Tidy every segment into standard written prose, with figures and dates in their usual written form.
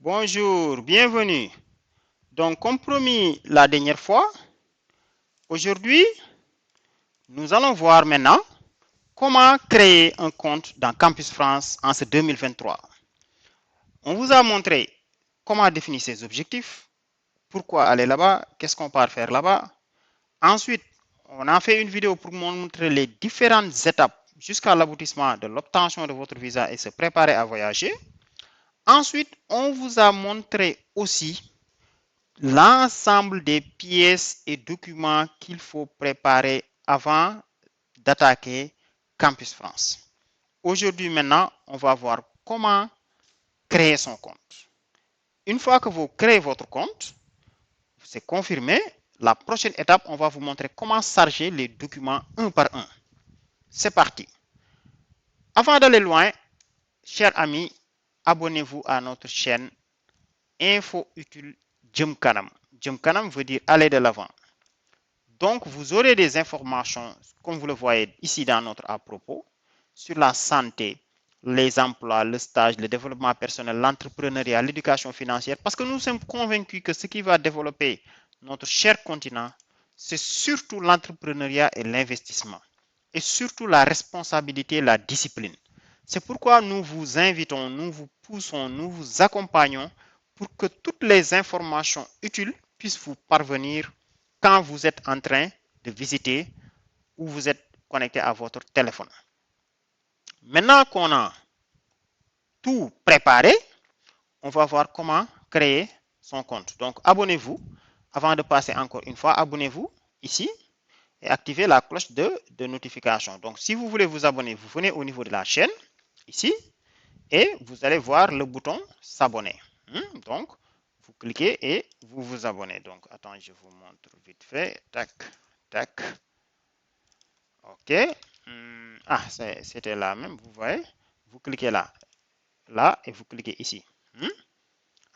Bonjour, bienvenue. Donc, comme promis la dernière fois, aujourd'hui, nous allons voir maintenant comment créer un compte dans Campus France en ce 2023. On vous a montré comment définir ses objectifs, pourquoi aller là-bas, qu'est-ce qu'on part faire là-bas. Ensuite, on a fait une vidéo pour montrer les différentes étapes jusqu'à l'aboutissement de l'obtention de votre visa et se préparer à voyager. Ensuite, on vous a montré aussi l'ensemble des pièces et documents qu'il faut préparer avant d'attaquer Campus France. Aujourd'hui, maintenant, on va voir comment créer son compte. Une fois que vous créez votre compte, c'est confirmé. La prochaine étape, on va vous montrer comment charger les documents un par un. C'est parti. Avant d'aller loin, chers amis, abonnez-vous à notre chaîne Info Utile Jëm Kanam. Jëm Kanam veut dire aller de l'avant. Donc, vous aurez des informations, comme vous le voyez ici dans notre à propos, sur la santé, les emplois, le stage, le développement personnel, l'entrepreneuriat, l'éducation financière, parce que nous sommes convaincus que ce qui va développer notre cher continent, c'est surtout l'entrepreneuriat et l'investissement, et surtout la responsabilité et la discipline. C'est pourquoi nous vous invitons, nous vous poussons, nous vous accompagnons pour que toutes les informations utiles puissent vous parvenir quand vous êtes en train de visiter ou vous êtes connecté à votre téléphone. Maintenant qu'on a tout préparé, on va voir comment créer son compte. Donc, abonnez-vous. Avant de passer encore une fois, abonnez-vous ici et activez la cloche de notification. Donc, si vous voulez vous abonner, vous venez au niveau de la chaîne, ici, et vous allez voir le bouton s'abonner. Donc, vous cliquez et vous vous abonnez. Donc, attends, je vous montre vite fait. Tac, tac. OK. Ah, c'était là même, vous voyez. Vous cliquez là, là, et vous cliquez ici.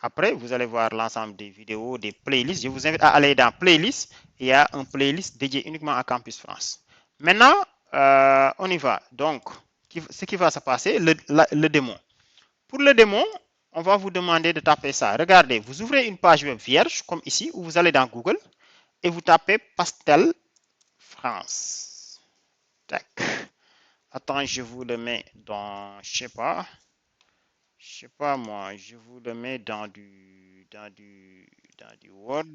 Après, vous allez voir l'ensemble des vidéos, des playlists. Je vous invite à aller dans Playlist. Il y a un playlist dédié uniquement à Campus France. Maintenant, on y va. Donc, ce qui va se passer, le démon. Pour le démon, on va vous demander de taper ça. Regardez, vous ouvrez une page web vierge, comme ici, où vous allez dans Google, et vous tapez Pastel France. Tac. Attends, je vous le mets dans, je sais pas moi, je vous le mets dans du Word.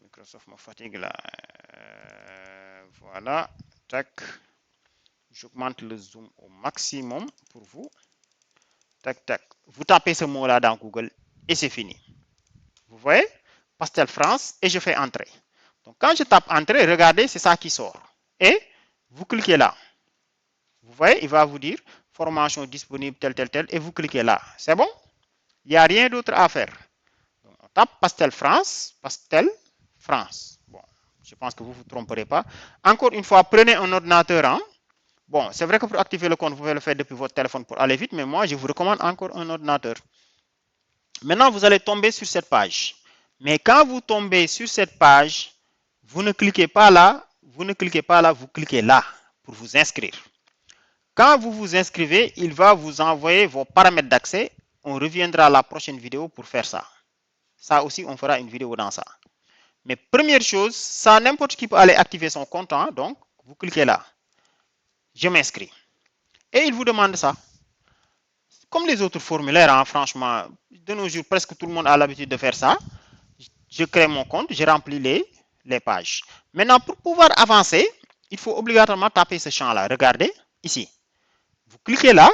Microsoft me fatigue là. Voilà, tac. J'augmente le zoom au maximum pour vous. Tac, tac. Vous tapez ce mot-là dans Google et c'est fini. Vous voyez? Pastel France et je fais entrer. Donc, quand je tape entrer, regardez, c'est ça qui sort. Et vous cliquez là. Vous voyez, il va vous dire formation disponible, tel, et vous cliquez là. C'est bon? Il n'y a rien d'autre à faire. Donc, on tape Pastel France. Bon, je pense que vous ne vous tromperez pas. Encore une fois, prenez un ordinateur. Hein? Bon, c'est vrai que pour activer le compte, vous pouvez le faire depuis votre téléphone pour aller vite, mais moi, je vous recommande encore un ordinateur. Maintenant, vous allez tomber sur cette page. Mais quand vous tombez sur cette page, vous ne cliquez pas là, vous cliquez là pour vous inscrire. Quand vous vous inscrivez, il va vous envoyer vos paramètres d'accès. On reviendra à la prochaine vidéo pour faire ça. Ça aussi, on fera une vidéo dans ça. Mais première chose, ça n'importe qui peut aller activer son compte. Hein, donc, vous cliquez là. Je m'inscris. Et il vous demande ça. Comme les autres formulaires, hein, franchement, de nos jours, presque tout le monde a l'habitude de faire ça. Je crée mon compte, je remplis les pages. Maintenant, pour pouvoir avancer, il faut obligatoirement taper ce champ-là. Regardez, ici. Vous cliquez là,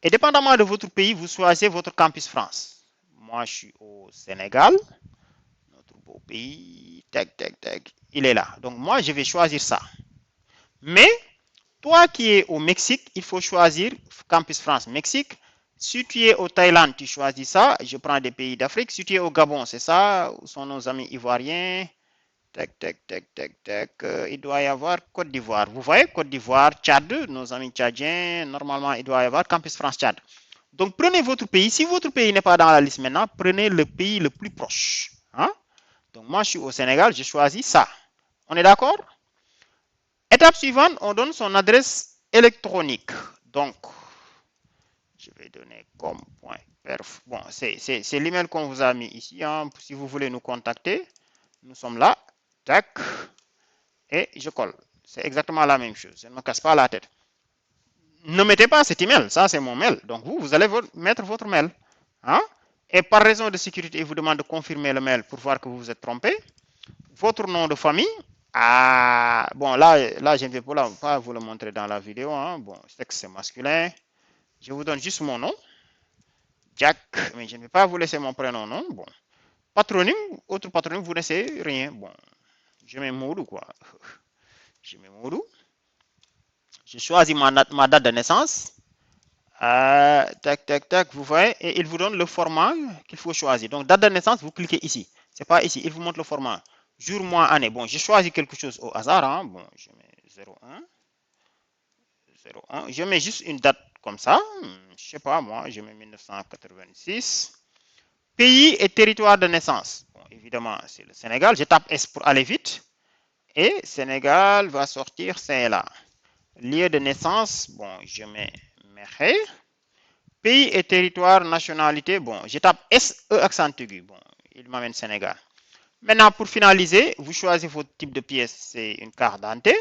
et dépendamment de votre pays, vous choisissez votre Campus France. Moi, je suis au Sénégal. Notre beau pays. Tac, tac, tac. Il est là. Donc, moi, je vais choisir ça. Mais, toi qui es au Mexique, il faut choisir Campus France Mexique. Si tu es au Thaïlande, tu choisis ça. Je prends des pays d'Afrique. Si tu es au Gabon, c'est ça. Où sont nos amis ivoiriens? Tac, tac, tac, tac, tac. Il doit y avoir Côte d'Ivoire. Vous voyez, Côte d'Ivoire, Tchad, nos amis tchadiens. Normalement, il doit y avoir Campus France Tchad. Donc, prenez votre pays. Si votre pays n'est pas dans la liste maintenant, prenez le pays le plus proche. Hein? Donc, moi, je suis au Sénégal. Je choisis ça. On est d'accord? Étape suivante, on donne son adresse électronique. Donc, je vais donner comme point perf. Bon, c'est l'email qu'on vous a mis ici. Hein. Si vous voulez nous contacter, nous sommes là. Tac. Et je colle. C'est exactement la même chose. Je ne me casse pas la tête. Ne mettez pas cet email. Ça, c'est mon mail. Donc, vous allez mettre votre mail. Hein? Et par raison de sécurité, il vous demande de confirmer le mail pour voir que vous vous êtes trompé. Votre nom de famille. Ah, bon, là je ne vais pas vous le montrer dans la vidéo. Hein. Bon, c'est masculin. Je vous donne juste mon nom. Jack. Mais je ne vais pas vous laisser mon prénom, non. Bon. Patronyme, autre patronyme, vous ne laissez rien. Bon, je mets Moudou, quoi. Je mets Moudou. Je choisis ma date de naissance. Tac, tac, tac, vous voyez, et il vous donne le format qu'il faut choisir. Donc, date de naissance, vous cliquez ici. C'est pas ici, il vous montre le format. Jour, mois, année. Bon, j'ai choisi quelque chose au hasard. Hein. Bon, je mets 01. 01. Je mets juste une date comme ça. Je sais pas, moi, je mets 1986. Pays et territoire de naissance. Bon, évidemment, c'est le Sénégal. Je tape S pour aller vite. Et Sénégal va sortir, c'est là. Lieu de naissance, bon, je mets Mekhe. Pays et territoire, nationalité, bon, je tape SE accent aigu. Bon, il m'amène Sénégal. Maintenant, pour finaliser, vous choisissez votre type de pièce. C'est une carte d'identité.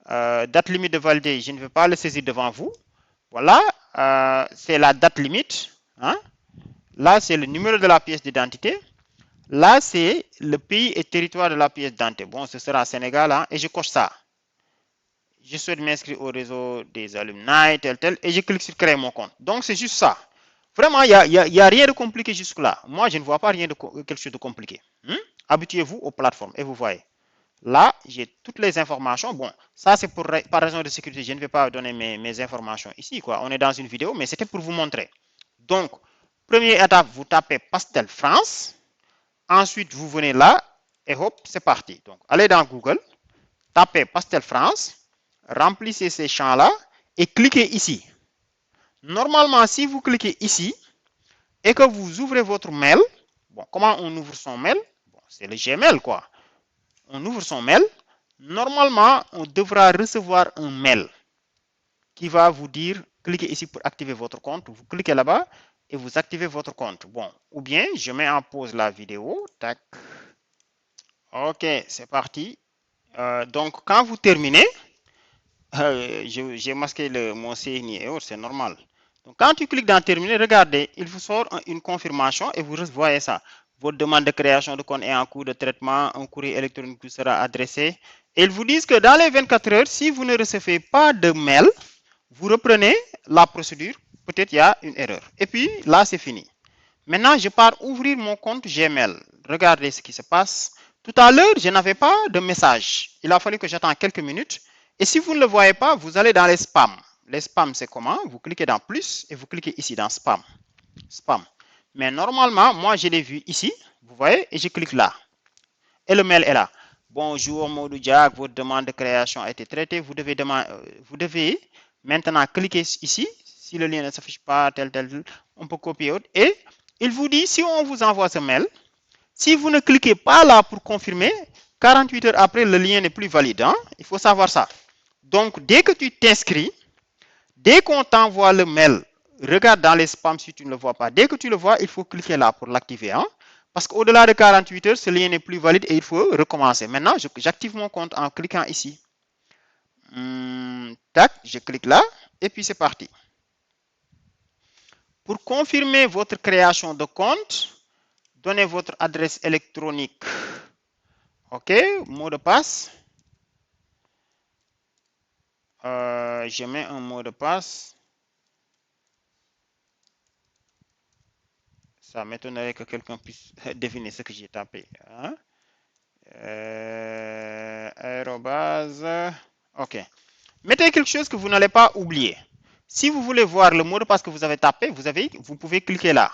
Date limite de validité, je ne vais pas le saisir devant vous. Voilà, c'est la date limite. Hein? Là, c'est le numéro de la pièce d'identité. Là, c'est le pays et territoire de la pièce d'identité. Bon, ce sera Sénégal, hein, et je coche ça. Je souhaite m'inscrire au réseau des alumni, tel, et je clique sur créer mon compte. Donc, c'est juste ça. Vraiment, il n'y a rien de compliqué jusque-là. Moi, je ne vois pas rien de quelque chose de compliqué. Habituez-vous aux plateformes, et vous voyez. Là, j'ai toutes les informations. Bon, ça, c'est par raison de sécurité. Je ne vais pas donner mes informations ici, quoi. On est dans une vidéo, mais c'était pour vous montrer. Donc, première étape, vous tapez Pastel France. Ensuite, vous venez là et hop, c'est parti. Donc, allez dans Google, tapez Pastel France, remplissez ces champs-là et cliquez ici. Normalement, si vous cliquez ici et que vous ouvrez votre mail, bon, comment on ouvre son mail? Bon, c'est le Gmail, quoi. On ouvre son mail. Normalement, on devra recevoir un mail qui va vous dire, cliquez ici pour activer votre compte. Vous cliquez là-bas et vous activez votre compte. Bon, ou bien, je mets en pause la vidéo. Tac. Ok, c'est parti. Donc, quand vous terminez, j'ai masqué mon CNI et autres, c'est normal. Donc, quand tu cliques dans terminer, regardez, il vous sort une confirmation et vous voyez ça. Votre demande de création de compte est en cours de traitement, un courrier électronique vous sera adressé. Et ils vous disent que dans les 24 heures, si vous ne recevez pas de mail, vous reprenez la procédure. Peut-être il y a une erreur. Et puis, là, c'est fini. Maintenant, je pars ouvrir mon compte Gmail. Regardez ce qui se passe. Tout à l'heure, je n'avais pas de message. Il a fallu que j'attende quelques minutes. Et si vous ne le voyez pas, vous allez dans les spams. Les spams, c'est comment? Vous cliquez dans plus et vous cliquez ici dans spam. Spam. Mais normalement, moi, je l'ai vu ici. Vous voyez? Et je clique là. Et le mail est là. Bonjour, Modou Diak. Votre demande de création a été traitée. Vous devez maintenant cliquer ici. Si le lien ne s'affiche pas, tel, on peut copier. Et il vous dit, si on vous envoie ce mail, si vous ne cliquez pas là pour confirmer, 48 heures après, le lien n'est plus valide. Hein? Il faut savoir ça. Donc, dès que tu t'inscris, dès qu'on t'envoie le mail, regarde dans les spams si tu ne le vois pas. Dès que tu le vois, il faut cliquer là pour l'activer. Hein? Parce qu'au-delà de 48 heures, ce lien n'est plus valide et il faut recommencer. Maintenant, j'active mon compte en cliquant ici. Tac, je clique là et puis c'est parti. Pour confirmer votre création de compte, donnez votre adresse électronique. OK, mot de passe. Je mets un mot de passe. Ça m'étonnerait que quelqu'un puisse deviner ce que j'ai tapé. Hein? Arrobase. OK. Mettez quelque chose que vous n'allez pas oublier. Si vous voulez voir le mot de passe que vous avez tapé, vous pouvez cliquer là.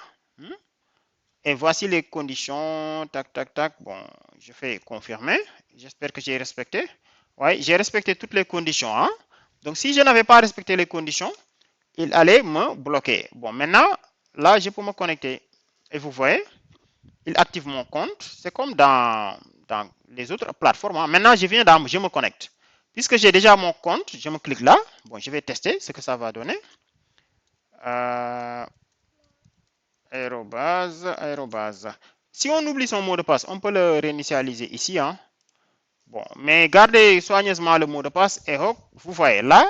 Et voici les conditions. Tac, tac, tac. Bon, je fais confirmer. J'espère que j'ai respecté. Oui, j'ai respecté toutes les conditions. Hein? Donc, si je n'avais pas respecté les conditions, il allait me bloquer. Bon, maintenant, là, je peux me connecter. Et vous voyez, il active mon compte. C'est comme dans les autres plateformes. Hein. Maintenant, je me connecte. Puisque j'ai déjà mon compte, je me clique là. Bon, je vais tester ce que ça va donner. arrobase. Si on oublie son mot de passe, on peut le réinitialiser ici. Hein. Bon, mais gardez soigneusement le mot de passe et hop, vous voyez là.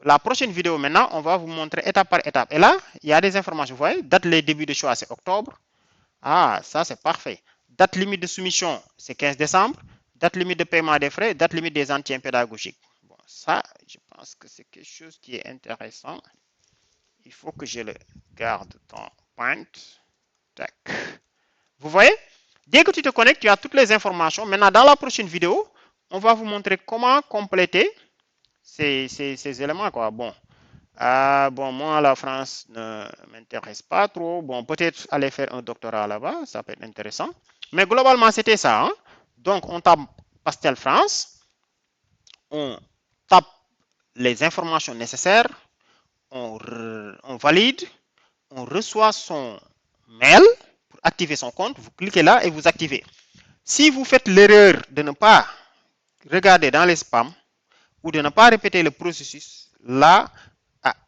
La prochaine vidéo maintenant, on va vous montrer étape par étape. Et là, il y a des informations. Vous voyez, date les débuts de choix, c'est octobre. Ah, ça c'est parfait. Date limite de soumission, c'est 15 décembre. Date limite de paiement des frais, date limite des entretiens pédagogiques. Bon, ça, je pense que c'est quelque chose qui est intéressant. Il faut que je le garde dans Point. Tac. Vous voyez, dès que tu te connectes, tu as toutes les informations. Maintenant, dans la prochaine vidéo, on va vous montrer comment compléter ces éléments. Quoi. Bon, moi, la France ne m'intéresse pas trop. Bon, peut-être aller faire un doctorat là-bas, ça peut être intéressant. Mais globalement, c'était ça. Hein? Donc, on tape Pastel France. On tape les informations nécessaires. On valide. On reçoit son mail pour activer son compte. Vous cliquez là et vous activez. Si vous faites l'erreur de ne pas regarder dans les spams ou de ne pas répéter le processus, là,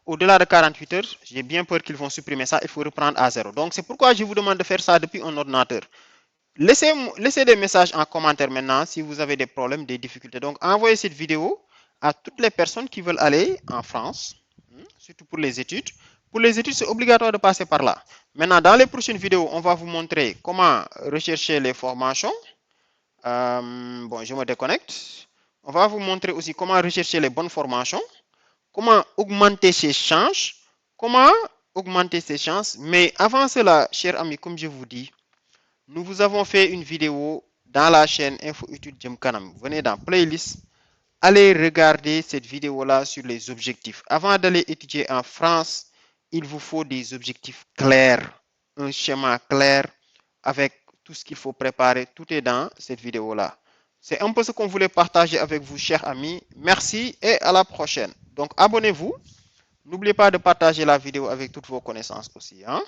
au-delà de 48 heures, j'ai bien peur qu'ils vont supprimer ça. Il faut reprendre à zéro. Donc, c'est pourquoi je vous demande de faire ça depuis un ordinateur. Laissez des messages en commentaire maintenant si vous avez des problèmes, des difficultés. Donc, envoyez cette vidéo à toutes les personnes qui veulent aller en France, surtout pour les études. Pour les études, c'est obligatoire de passer par là. Maintenant, dans les prochaines vidéos, on va vous montrer comment rechercher les formations. Bon, je me déconnecte. On va vous montrer aussi comment rechercher les bonnes formations, comment augmenter ses chances, Mais avant cela, chers amis, comme je vous dis, nous vous avons fait une vidéo dans la chaîne Info Études Jëm Kanam. Venez dans Playlist. Allez regarder cette vidéo-là sur les objectifs. Avant d'aller étudier en France, il vous faut des objectifs clairs, un schéma clair avec tout ce qu'il faut préparer. Tout est dans cette vidéo-là. C'est un peu ce qu'on voulait partager avec vous, chers amis. Merci et à la prochaine. Donc, abonnez-vous. N'oubliez pas de partager la vidéo avec toutes vos connaissances aussi. Hein?